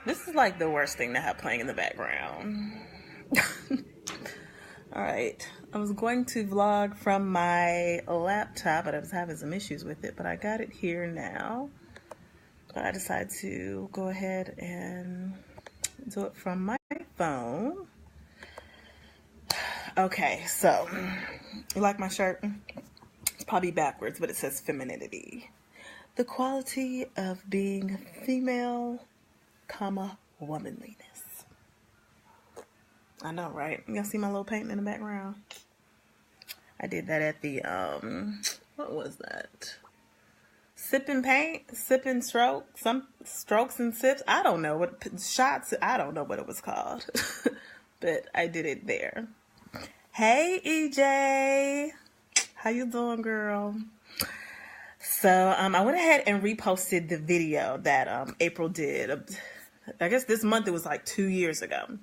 This is like the worst thing to have playing in the background. Alright, I was going to vlog from my laptop, but I was having some issues with it, but I got it here now. But I decided to go ahead and do it from my phone. Okay, so, you like my shirt? It's probably backwards, but it says Femininity. The quality of being female, womanliness. I know, right? Y'all see my little painting in the background? I did that at the, what was that? Sip and paint? Sip and stroke? Some strokes and sips? I don't know what, shots, I don't know what it was called. But I did it there. Hey, EJ. How you doing, girl? So, I went ahead and reposted the video that, April did. I guess this month it was like 2 years ago.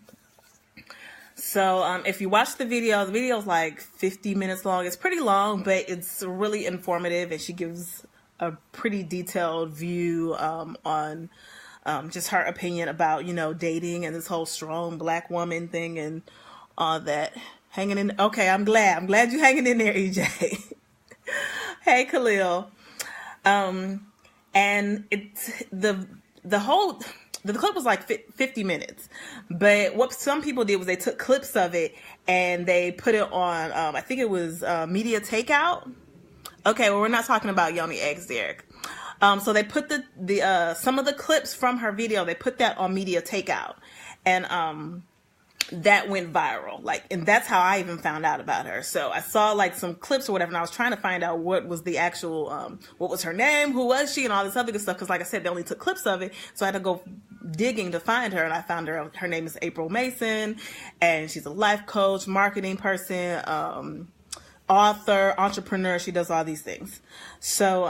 So, if you watch the video is like 50 minutes long. It's pretty long, but it's really informative, and she gives a pretty detailed view, on, just her opinion about, dating and this whole strong black woman thing and all that. Hanging in. Okay, I'm glad you hanging in there, EJ. Hey, Khalil. And it's the clip was like 50 minutes, but what some people did was they took clips of it and they put it on, I think it was, media takeout. Okay. Well, we're not talking about Yummy Eggs, Derek. So they put the some of the clips from her video, they put that on media takeout, and, that went viral, and that's how I even found out about her. So I saw like some clips or whatever, and I was trying to find out what was the actual, what was her name, who was she, and all this other good stuff. Cause like I said, they only took clips of it. So I had to go digging to find her, and I found her. Her name is April Mason, and she's a life coach, marketing person, author, entrepreneur. She does all these things. So,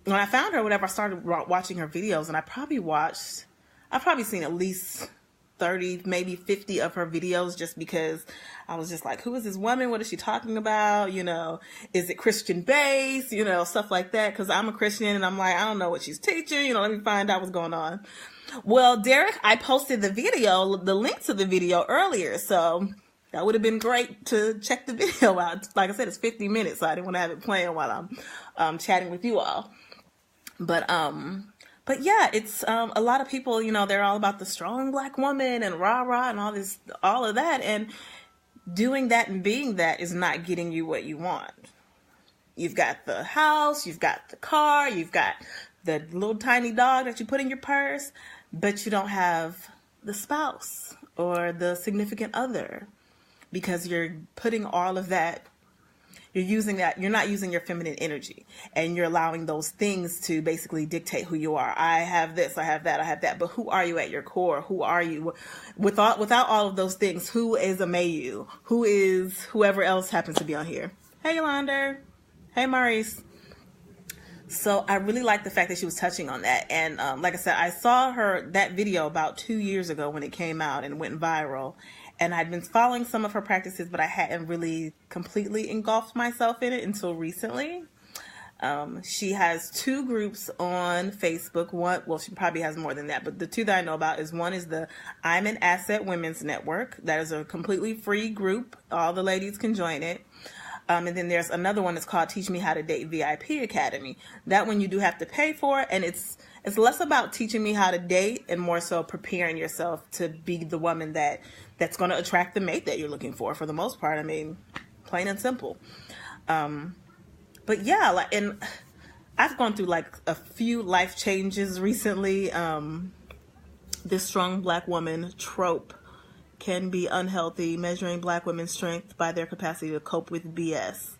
when I found her, whatever, I started watching her videos, and I've probably seen at least 30, maybe 50 of her videos, just because I was just like, who is this woman? What is she talking about? Is it Christian based? Stuff like that. Cause I'm a Christian and I'm like, I don't know what she's teaching. Let me find out what's going on. Well, Derek, I posted the link to the video earlier. So that would have been great to check the video out. Like I said, it's 50 minutes. So I didn't want to have it playing while I'm chatting with you all. But yeah, it's, a lot of people, they're all about the strong black woman and rah-rah and all of that. And doing that and being that is not getting you what you want. You've got the house, you've got the car, you've got the little tiny dog that you put in your purse, but you don't have the spouse or the significant other, because you're putting all of that. You're not using your feminine energy, and you're allowing those things to basically dictate who you are. I have this, I have that, I have that. But who are you at your core? Who are you? Without all of those things, who is Amayou? Who is whoever else happens to be on here? Hey, Yolanda. Hey, Maurice. So I really like the fact that she was touching on that. And like I said, I saw that video about 2 years ago when it came out and went viral. And I'd been following some of her practices, but I hadn't really completely engulfed myself in it until recently. She has 2 groups on Facebook. She probably has more than that, but the 2 that I know about one is the I'm an Asset Women's Network. That is a completely free group. All the ladies can join it. And then there's another one that's called Teach Me How to Date VIP Academy. That one you do have to pay for, and it's less about teaching me how to date and more so preparing yourself to be the woman that's going to attract the mate that you're looking for the most part. I mean, plain and simple. But yeah, and I've gone through a few life changes recently. This strong black woman trope can be unhealthy, measuring black women's strength by their capacity to cope with BS.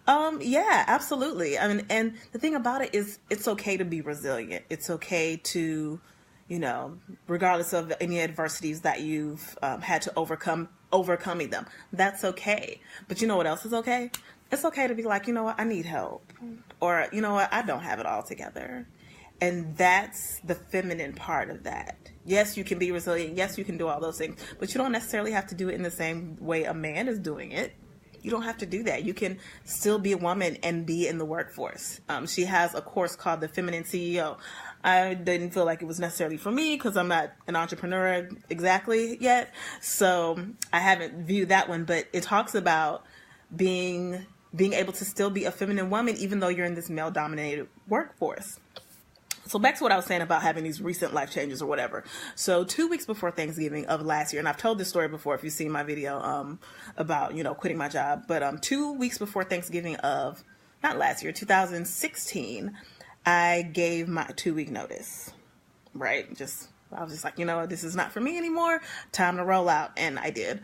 Yeah, absolutely. I mean, and the thing about it is it's okay to be resilient. It's okay to, regardless of any adversities that you've had to overcoming them. That's okay. But you know what else is okay? It's okay to be like, what, I need help. Or, what, I don't have it all together. And that's the feminine part of that. Yes, you can be resilient. Yes, you can do all those things. But you don't necessarily have to do it in the same way a man is doing it. You don't have to do that. You can still be a woman and be in the workforce. She has a course called the Feminine CEO. I didn't feel like it was necessarily for me because I'm not an entrepreneur exactly yet. So I haven't viewed that one, but it talks about being able to still be a feminine woman even though you're in this male dominated workforce. So back to what I was saying about having these recent life changes or whatever. So 2 weeks before Thanksgiving of last year, and I've told this story before if you've seen my video about, quitting my job, but 2 weeks before Thanksgiving of, not last year, 2016, I gave my 2-week notice, right? I was just like, this is not for me anymore. Time to roll out. And I did.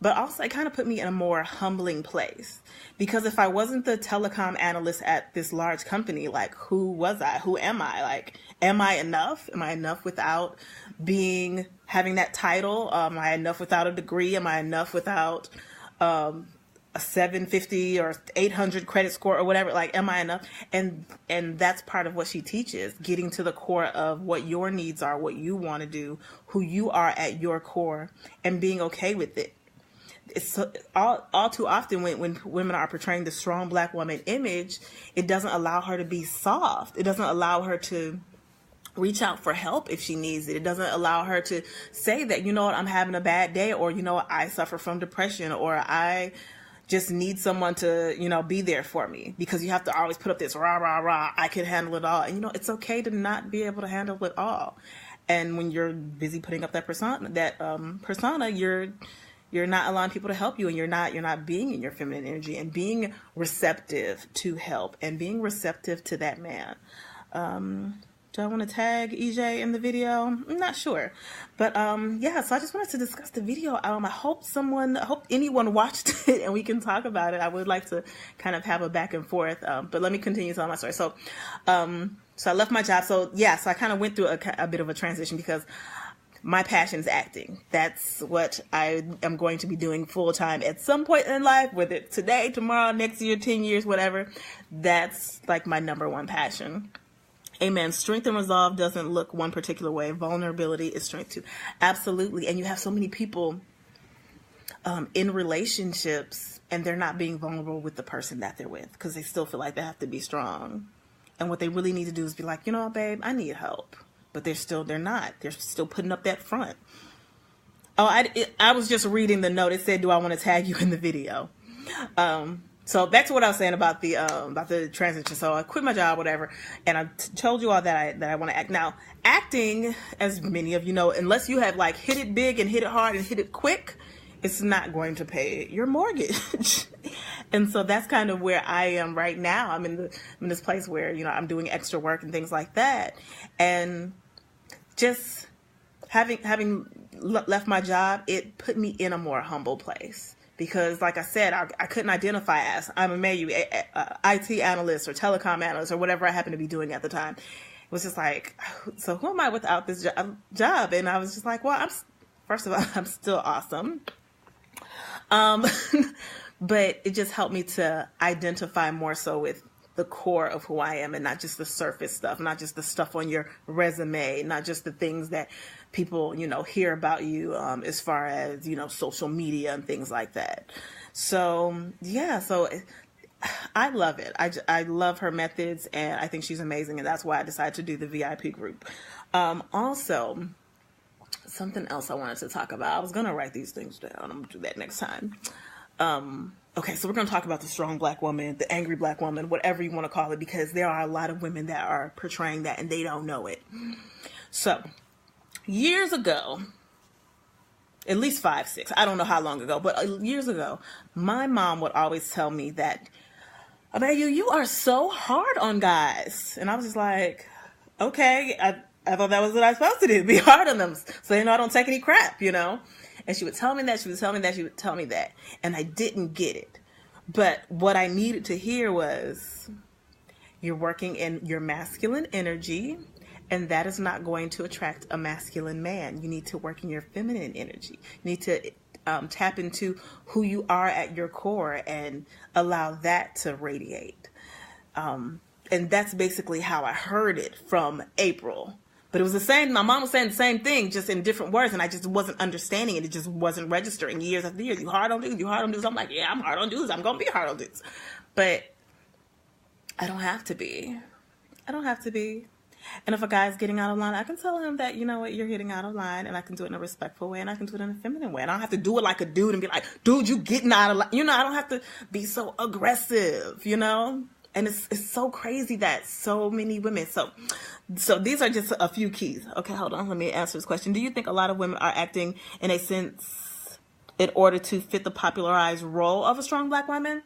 But also it kind of put me in a more humbling place, because if I wasn't the telecom analyst at this large company, like who was I? Who am I? Like, am I enough? Am I enough without having that title? Am I enough without a degree? Am I enough without a 750 or 800 credit score or whatever? Like, am I enough? And that's part of what she teaches, getting to the core of what your needs are, what you want to do, who you are at your core, and being okay with it. It's all too often when women are portraying the strong black woman image, it doesn't allow her to be soft. It doesn't allow her to reach out for help if she needs it. It doesn't allow her to say that, I'm having a bad day, or, I suffer from depression, or I just need someone to, be there for me, because you have to always put up this rah, rah, rah, I can handle it all. And, it's okay to not be able to handle it all. And when you're busy putting up that persona, you're not allowing people to help you, and you're not being in your feminine energy and being receptive to help and being receptive to that man. Do I want to tag EJ in the video? I'm not sure. But so I just wanted to discuss the video. I hope anyone watched it and we can talk about it. I would like to kind of have a back and forth. But let me continue telling my story. So I left my job. So I kind of went through a bit of a transition, because my passion is acting. That's what I am going to be doing full time at some point in life, whether it's today, tomorrow, next year, 10 years, whatever. That's like my number one passion. Amen. Strength and resolve doesn't look one particular way. Vulnerability is strength too. Absolutely. And you have so many people in relationships, and they're not being vulnerable with the person that they're with, because they still feel like they have to be strong. And what they really need to do is be like, babe, I need help. But they're not. They're still putting up that front. Oh, I was just reading the note. It said, do I want to tag you in the video? So back to what I was saying about the transition. So I quit my job, whatever. And I told you all that I want to act. Now, acting, as many of you know, unless you have like hit it big and hit it hard and hit it quick, it's not going to pay your mortgage. And so that's kind of where I am right now. I'm in this place where, I'm doing extra work and things like that. And just having left my job, it put me in a more humble place, because like I said, I couldn't identify as I'm Amayou, IT analyst or telecom analyst or whatever I happened to be doing at the time. It was just like, so who am I without this job? And I was just like, well, first of all, I'm still awesome. But it just helped me to identify more so with the core of who I am, and not just the surface stuff, not just the stuff on your resume, not just the things that people, hear about you, as far as, social media and things like that. So, so I love it. I love her methods, and I think she's amazing. And that's why I decided to do the VIP group. Also, something else I wanted to talk about. I was going to write these things down. I'm going to do that next time. Okay, so we're going to talk about the strong black woman, the angry black woman, whatever you want to call it, because there are a lot of women that are portraying that and they don't know it. So, years ago, at least 5, 6, I don't know how long ago, but years ago, my mom would always tell me that, Amayou, you are so hard on guys. And I was just like, okay, I thought that was what I was supposed to do, be hard on them, so I don't take any crap, And she would tell me that, she would tell me that, she would tell me that. And I didn't get it. But what I needed to hear was, you're working in your masculine energy, and that is not going to attract a masculine man. You need to work in your feminine energy. You need to tap into who you are at your core and allow that to radiate. And that's basically how I heard it from April. But it was the same. My mom was saying the same thing, just in different words, and I just wasn't understanding it. It just wasn't registering years after years. You hard on dudes. You hard on dudes. I'm like, yeah, I'm hard on dudes. I'm gonna be hard on dudes, but I don't have to be. I don't have to be. And if a guy's getting out of line, I can tell him that, you know what, you're getting out of line, and I can do it in a respectful way, and I can do it in a feminine way. And I don't have to do it like a dude and be like, dude, you getting out of line. You know, I don't have to be so aggressive, you know? And it's so crazy that so many women, so these are just a few keys. Okay, hold on, let me answer this question. Do you think a lot of women are acting in a sense in order to fit the popularized role of a strong black woman?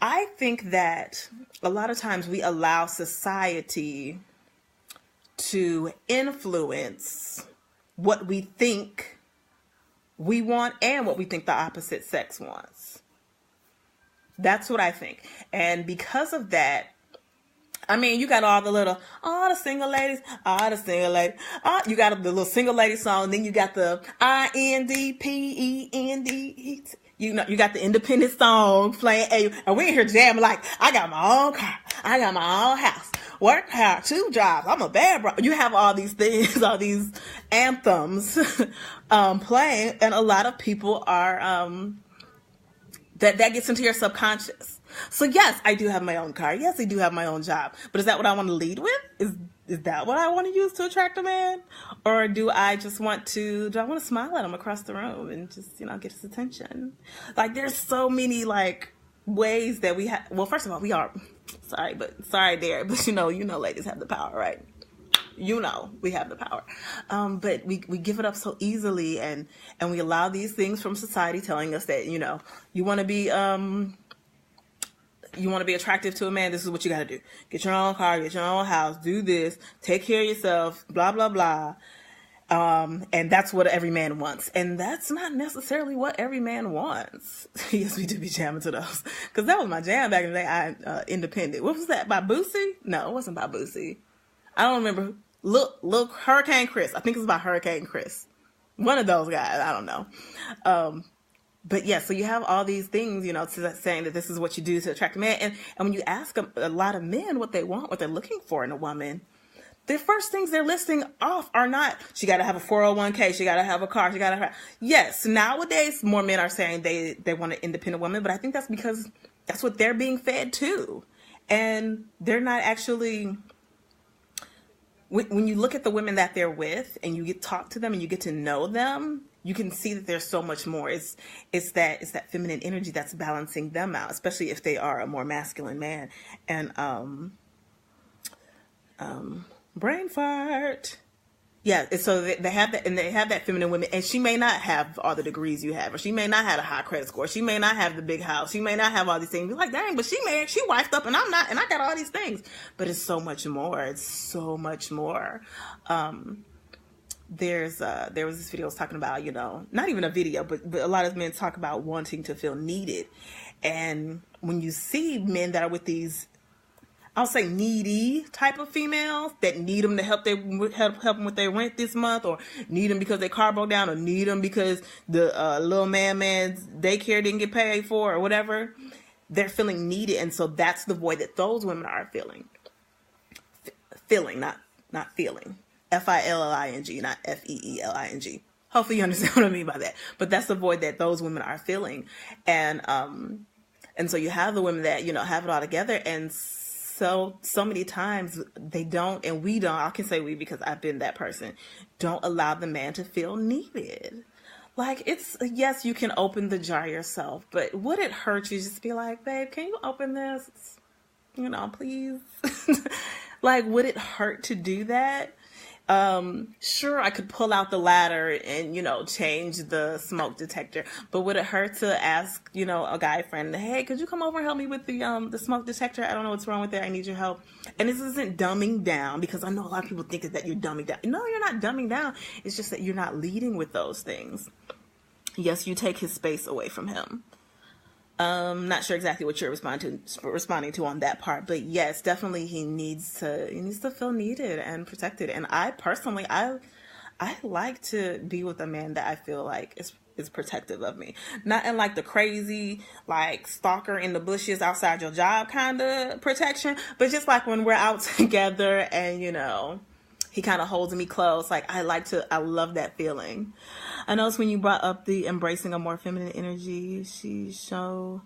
I think that a lot of times we allow society to influence what we think we want and what we think the opposite sex wants. That's what I think. And because of that, I mean, you got all the single ladies, you got the little single lady song, then you got the INDPEND. You know, you got the independent song playing, and we in here jamming like, I got my own car, I got my own house, work hard, 2 jobs, I'm a bad bro. You have all these things, all these anthems playing, and a lot of people are that gets into your subconscious. So yes, I do have my own car. Yes, I do have my own job. But is that what I want to lead with? Is that what I want to use to attract a man? Or do I want to smile at him across the room and just, you know, get his attention? Like, there's so many, like, ways that we have. Well, first of all, we are, sorry there, but you know, ladies have the power, right? You know, we have the power. But we give it up so easily, and we allow these things from society telling us that, you know, you want to be attractive to a man, this is what you got to do. Get your own car, get your own house, do this, take care of yourself, blah, blah, blah. And that's what every man wants. And that's not necessarily what every man wants. Yes, we do be jamming to those. Because that was my jam back in the day, Independent. What was that, by Boosie? No, it wasn't by Boosie. I don't remember. Look, Hurricane Chris. I think it was by Hurricane Chris. One of those guys. I don't know. But yeah, so you have all these things, you know, saying that this is what you do to attract a man. And when you ask a lot of men what they want, what they're looking for in a woman, the first things they're listing off are not, she got to have a 401k, she got to have a car, she got to have, yes, nowadays more men are saying they want an independent woman, but I think that's because that's what they're being fed too. And they're not actually, when you look at the women that they're with and you talk to them and you get to know them, you can see that there's so much more. It's that feminine energy that's balancing them out, especially if they are a more masculine man. And brain fart. Yeah, so they have that, and they have that feminine women, and she may not have all the degrees you have, or she may not have a high credit score, she may not have the big house, she may not have all these things. You're like, dang, but she wifed up, and I'm not, and I got all these things. But it's so much more. It's so much more. There was this video I was talking about, you know, not even a video, but a lot of men talk about wanting to feel needed. And when you see men that are with these, I'll say needy type of females that need them to help them with their rent this month, or need them because their car broke down, or need them because the little man's daycare didn't get paid for, or whatever, they're feeling needed. And so that's the void that those women are feeling. Feeling, not feeling. F-I-L-L-I-N-G, not F-E-E-L-I-N-g. Hopefully you understand what I mean by that. But that's the void that those women are feeling. And so you have the women that, you know, have it all together, and so many times they don't, and we don't, I can say we because I've been that person, don't allow the man to feel needed. Like, it's, yes, you can open the jar yourself, but would it hurt you just be like, babe, can you open this? You know, please. Like, would it hurt to do that? Sure, I could pull out the ladder and, you know, change the smoke detector, but would it hurt to ask, you know, a guy friend, hey, could you come over and help me with the smoke detector? I don't know what's wrong with it. I need your help. And this isn't dumbing down, because I know a lot of people think that you're dumbing down. No, you're not dumbing down. It's just that you're not leading with those things. Yes, you take his space away from him. Not sure exactly what you're responding to on that part, but yes, definitely he needs to feel needed and protected. And I personally, I like to be with a man that I feel like is protective of me, not in like the crazy, like stalker in the bushes outside your job kind of protection, but just like when we're out together and, you know, He kind of holds me close. Like, I love that feeling. I noticed when you brought up the embracing a more feminine energy, she show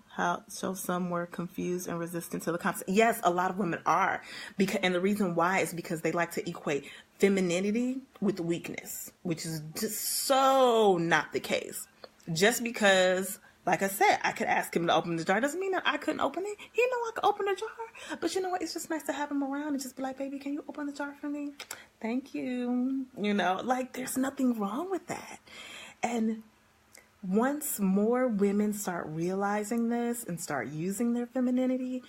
some were confused and resistant to the concept. Yes, a lot of women are, and the reason why is because they like to equate femininity with weakness, which is just so not the case. Just because, like I said, I could ask him to open the jar doesn't mean that I couldn't open it. He know I could open the jar. But you know what? It's just nice to have him around and just be like, baby, can you open the jar for me? Thank you. You know, like, there's nothing wrong with that. And once more women start realizing this and start using their femininity,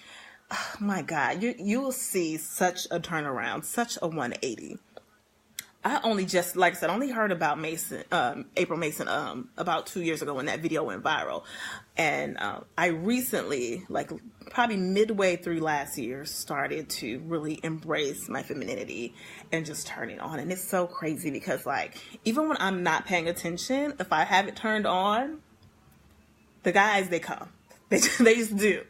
oh my God, you will see such a turnaround, such a 180. I only just, like I said, only heard about April Mason, about 2 years ago when that video went viral. And I recently, like probably midway through last year, started to really embrace my femininity and just turn it on. And it's so crazy because, like, even when I'm not paying attention, if I have it turned on, the guys, they come. They just do.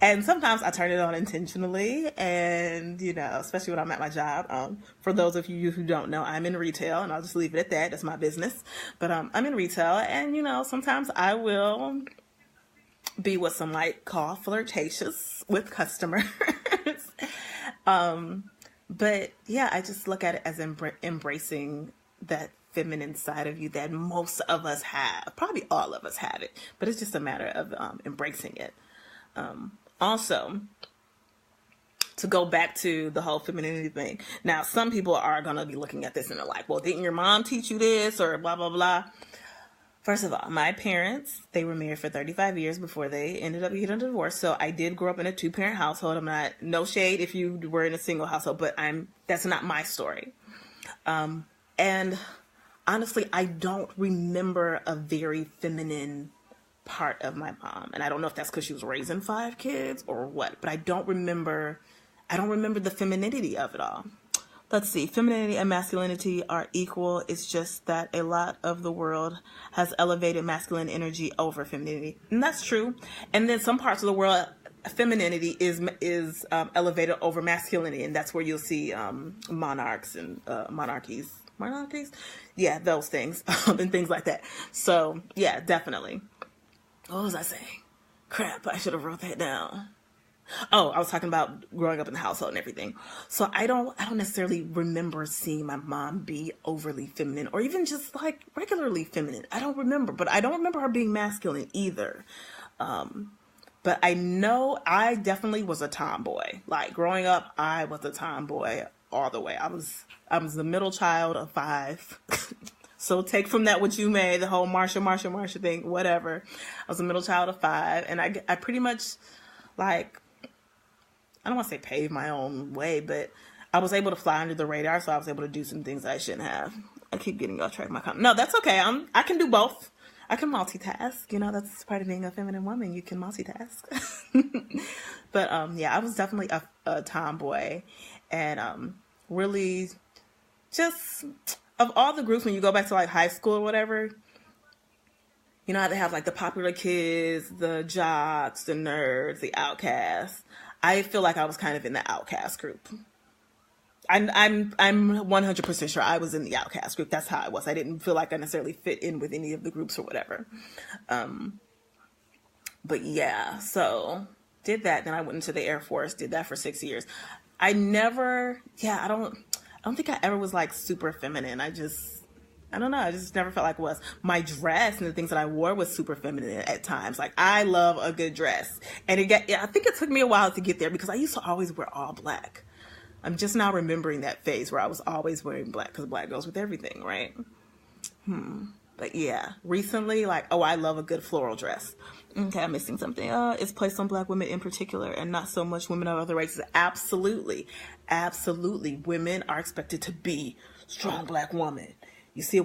And sometimes I turn it on intentionally, and, you know, especially when I'm at my job. For those of you who don't know, I'm in retail, and I'll just leave it at that. That's my business. But I'm in retail, and, you know, sometimes I will be what some might call flirtatious with customers. But, yeah, I just look at it as embracing that feminine side of you that most of us have. Probably all of us have it, but it's just a matter of embracing it. Also, to go back to the whole femininity thing. Now, some people are going to be looking at this and they're like, well, didn't your mom teach you this or blah, blah, blah. First of all, my parents, they were married for 35 years before they ended up getting a divorce. So I did grow up in a 2-parent household. I'm not, no shade if you were in a single household, but that's not my story. And honestly, I don't remember a very feminine part of my mom. And I don't know if that's because she was raising 5 kids or what, but I don't remember the femininity of it all. Let's see. Femininity and masculinity are equal. It's just that a lot of the world has elevated masculine energy over femininity. And that's true. And then some parts of the world, femininity is elevated over masculinity. And that's where you'll see monarchs and monarchies. Yeah, those things and things like that. So, yeah, definitely. What was I saying? Crap, I should have wrote that down. Oh, I was talking about growing up in the household and everything. So I don't necessarily remember seeing my mom be overly feminine or even just like regularly feminine. I don't remember, but I don't remember her being masculine either. But I know I definitely was a tomboy. Like growing up, I was a tomboy all the way. I was the middle child of 5. So take from that what you may, the whole Marsha thing, whatever. I was a middle child of 5, and I pretty much, like, I don't want to say paved my own way, but I was able to fly under the radar, so I was able to do some things that I shouldn't have. I keep getting off track of my comment. No, that's okay. I can do both. I can multitask. You know, that's part of being a feminine woman. You can multitask. But, yeah, I was definitely a tomboy, and really just... Of all the groups, when you go back to like high school or whatever, you know how they have like the popular kids, the jocks, the nerds, the outcasts. I feel like I was kind of in the outcast group. I'm 100% sure I was in the outcast group. That's how I was. I didn't feel like I necessarily fit in with any of the groups or whatever. But yeah, so did that. Then I went into the Air Force, did that for 6 years. I don't think I ever was like super feminine. I don't know. I just never felt like it was. My dress and the things that I wore was super feminine at times. Like I love a good dress. And I think it took me a while to get there because I used to always wear all black. I'm just now remembering that phase where I was always wearing black because black goes with everything, right? But yeah, recently, like, oh, I love a good floral dress. Okay, I'm missing something. It's placed on black women in particular and not so much women of other races. Absolutely. Absolutely. Women are expected to be strong black women. You see a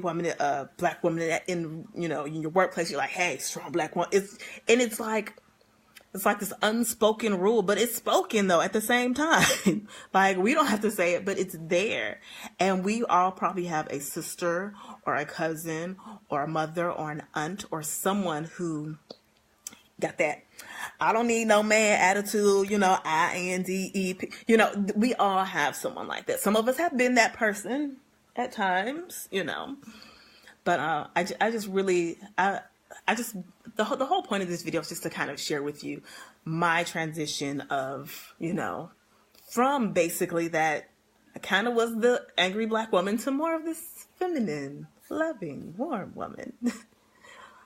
black woman in your workplace, you're like, hey, strong black woman. It's like this unspoken rule, but it's spoken though at the same time. Like we don't have to say it, but it's there. And we all probably have a sister or a cousin or a mother or an aunt or someone who got that I don't need no man attitude, INDEP. We all have someone like that. Some of us have been that person at times, But I just really, I just, the whole point of this video is just to kind of share with you my transition of, from basically that I kind of was the angry Black woman to more of this feminine, loving, warm woman.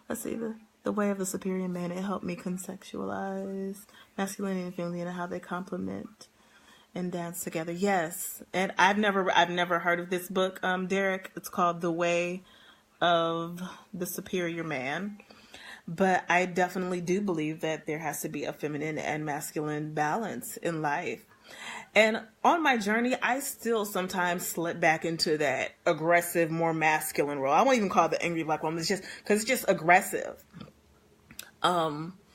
Let's see, the way of the superior man, it helped me conceptualize masculinity and femininity and how they complement and dance together. Yes. And I've never heard of this book, Derek. It's called The Way of the Superior Man. But I definitely do believe that there has to be a feminine and masculine balance in life. And on my journey, I still sometimes slip back into that aggressive, more masculine role. I won't even call it the angry Black woman. It's just because it's just aggressive.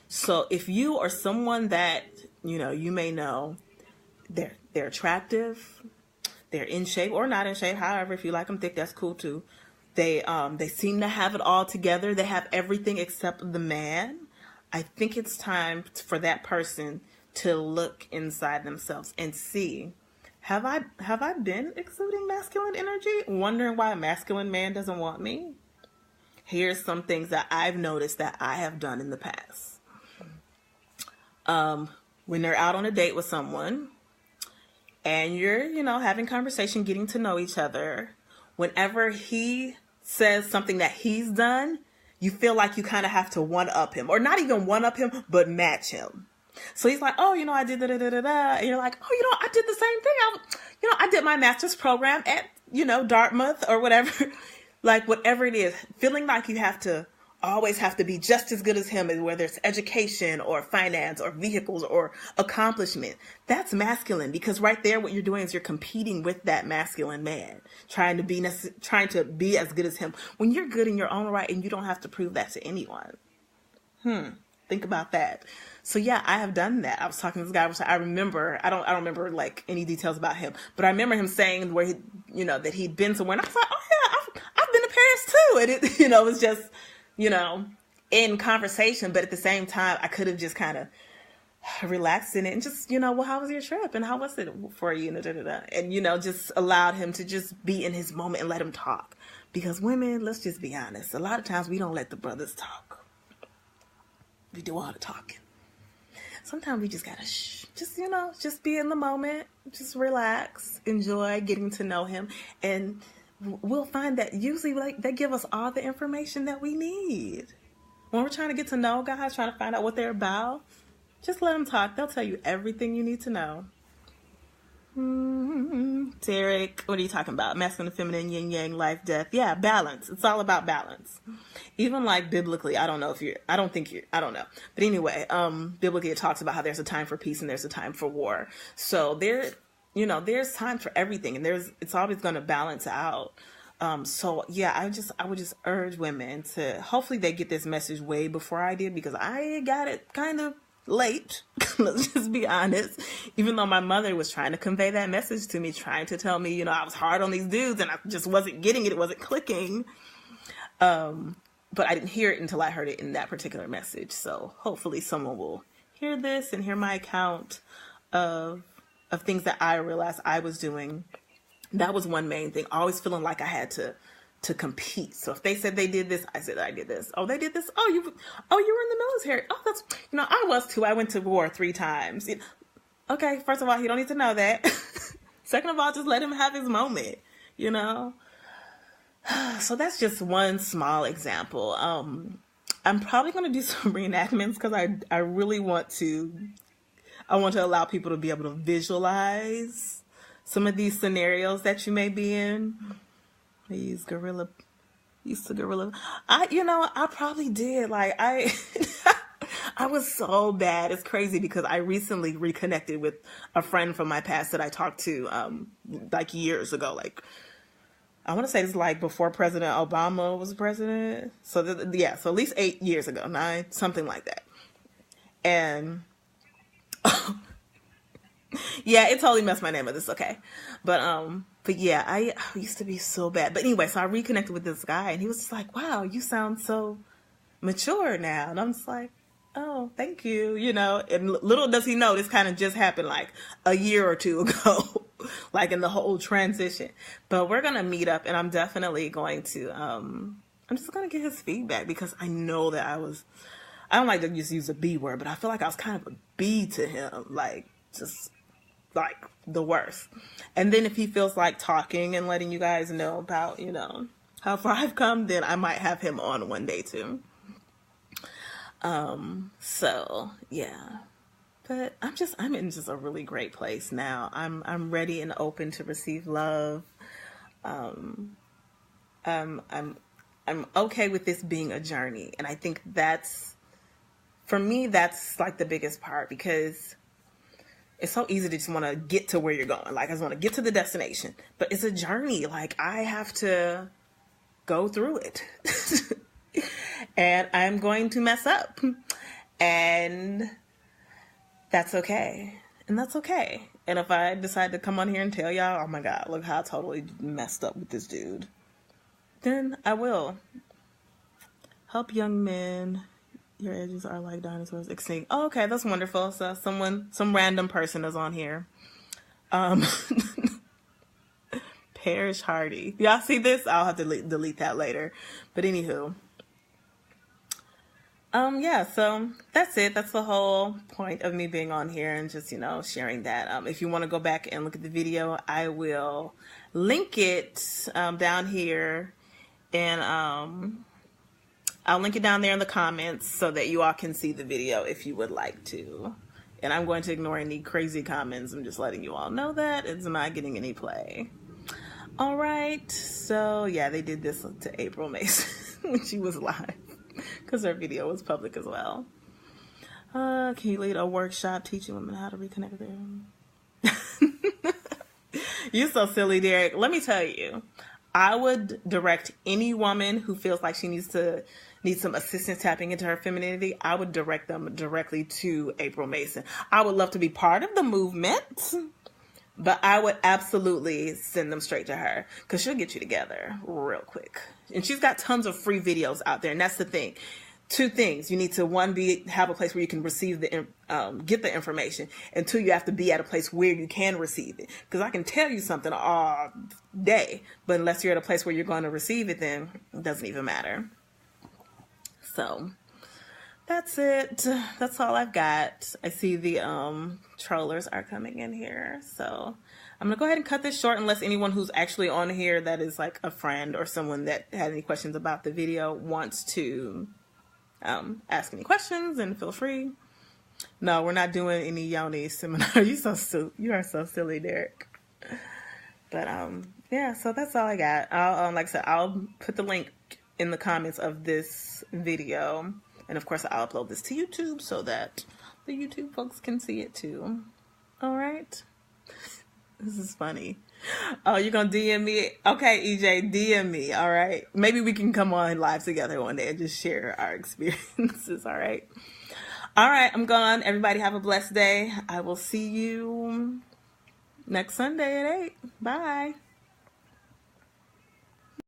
So if you are someone that, you may know they're attractive, they're in shape or not in shape. However, if you like them thick, that's cool too. They seem to have it all together. They have everything except the man. I think it's time for that person to look inside themselves and see, have I been exuding masculine energy? Wondering why a masculine man doesn't want me? Here's some things that I've noticed that I have done in the past. When they're out on a date with someone and you're, having conversation, getting to know each other, whenever he says something that he's done, you feel like you kind of have to one-up him, or not even one-up him, but match him. So he's like, oh, I did da-da-da-da-da. And you're like, oh, I did the same thing. I did my master's program at, Dartmouth or whatever. Like whatever it is, feeling like you always have to be just as good as him, whether it's education or finance or vehicles or accomplishment. That's masculine, because right there what you're doing is you're competing with that masculine man, trying to be as good as him when you're good in your own right and you don't have to prove that to anyone. Think about that. So yeah, I have done that. I was talking to this guy, which I remember, I don't remember like any details about him, but I remember him saying where he, that he'd been somewhere, and I was like, oh yeah, I've been to Paris too. And it, it was just, in conversation, but at the same time, I could have just kind of relaxed in it and just, well, how was your trip? And how was it for you? And, just allowed him to just be in his moment and let him talk. Because women, let's just be honest, a lot of times we don't let the brothers talk. We do all the talking. Sometimes we just gotta just be in the moment, just relax, enjoy getting to know him, and we'll find that usually they give us all the information that we need. When we're trying to get to know guys, trying to find out what they're about, just let them talk. They'll tell you everything you need to know. Derek, what are you talking about? Masculine, feminine, yin, yang, life, death. Yeah, balance. It's all about balance. Even like biblically, I don't know. But anyway, biblically it talks about how there's a time for peace and there's a time for war. So there's time for everything, and it's always going to balance out. So yeah, I would just urge women to, hopefully they get this message way before I did, because I got it kind of late. Let's just be honest. Even though my mother was trying to convey that message to me, trying to tell me, I was hard on these dudes and I just wasn't getting it. It wasn't clicking. But I didn't hear it until I heard it in that particular message. So hopefully someone will hear this and hear my account of things that I realized I was doing. That was one main thing. Always feeling like I had to compete. So if they said they did this, I said I did this. Oh, they did this. Oh, you were in the military. Oh, that's, I was too. I went to war 3 times. Okay, first of all, he don't need to know that. Second of all, just let him have his moment, So that's just one small example. I'm probably going to do some reenactments because I really want to allow people to be able to visualize some of these scenarios that you may be in. I used to gorilla. I probably did. Like I was so bad. It's crazy because I recently reconnected with a friend from my past that I talked to, like years ago. Like I want to say it's like before President Obama was president. So so at least 8 years ago, 9, something like that. And yeah, it totally messed my name up. It's okay. But yeah, I used to be so bad. But anyway, so I reconnected with this guy and he was just like, wow, you sound so mature now. And I'm just like, oh, thank you, you know, and little does he know this kind of just happened like a year or two ago, like in the whole transition. But we're gonna meet up, and I'm definitely going to, I'm just gonna get his feedback because I know that I don't like to just use a B word, but I feel like I was kind of a B to him, like just like the worst. And then if he feels like talking and letting you guys know about, you know, how far I've come, then I might have him on one day too. So yeah, but I'm in just a really great place now. I'm ready and open to receive love. Um, I'm okay with this being a journey. And I think for me, that's like the biggest part, because it's so easy to just want to get to where you're going. Like, I just want to get to the destination, but it's a journey. Like, I have to go through it. And I'm going to mess up, and that's okay. And that's okay. And if I decide to come on here and tell y'all, oh my God, look how I totally messed up with this dude, then I will. Help young men. Your edges are like dinosaurs extinct. Oh, okay, that's wonderful. So some random person is on here. Parrish Hardy. Y'all see this? I'll have to delete that later. But anywho. Yeah, so that's it. That's the whole point of me being on here and just, you know, sharing that. If you want to go back and look at the video, I will link it down here, and I'll link it down there in the comments so that you all can see the video if you would like to. And I'm going to ignore any crazy comments. I'm just letting you all know that it's not getting any play. All right, so yeah, they did this to April Mason when she was live, because her video was public as well. Can you lead a workshop teaching women how to reconnect with them? You're so silly, Derek. Let me tell you, I would direct any woman who feels like she needs some assistance tapping into her femininity. I would direct them directly to April Mason. I would love to be part of the movement, but I would absolutely send them straight to her, because she'll get you together real quick. And she's got tons of free videos out there. And that's the thing. Two things. You need to, one, have a place where you can receive get the information. And two, you have to be at a place where you can receive it. Because I can tell you something all day, but unless you're at a place where you're going to receive it, then it doesn't even matter. So that's it. That's all I've got. I see the trollers are coming in here. So I'm going to go ahead and cut this short, unless anyone who's actually on here that is like a friend or someone that had any questions about the video wants to ask any questions, and feel free. No, we're not doing any yoni seminar. You are so silly, Derek. But yeah, so that's all I got. Like I said, I'll put the link in the comments of this video, and of course I'll upload this to YouTube so that the YouTube folks can see it too. All right. This is funny. Oh, you're gonna DM me? Okay, EJ, DM me. All right. Maybe we can come on live together one day and just share our experiences. All right. All right, I'm gone. Everybody have a blessed day. I will see you next Sunday at 8. Bye.